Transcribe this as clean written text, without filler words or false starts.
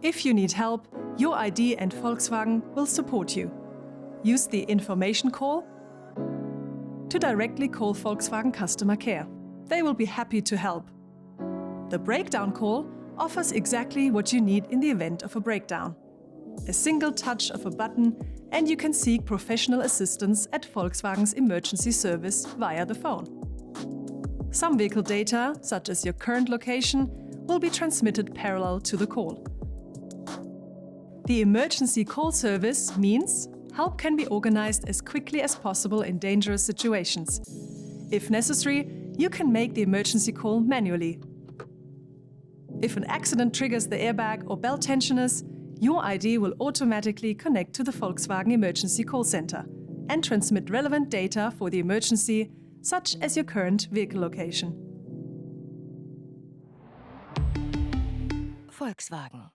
If you need help, your ID and Volkswagen will support you. Use the information call to directly call Volkswagen customer care. They will be happy to help. The breakdown call offers exactly what you need in the event of a breakdown. A single touch of a button and you can seek professional assistance at Volkswagen's emergency service via the phone. Some vehicle data, such as your current location, will be transmitted parallel to the call. The emergency call service means help can be organized as quickly as possible in dangerous situations. If necessary, you can make the emergency call manually. If an accident triggers the airbag or belt tensioners, your ID will automatically connect to the Volkswagen Emergency Call Center and transmit relevant data for the emergency, such as your current vehicle location. Volkswagen.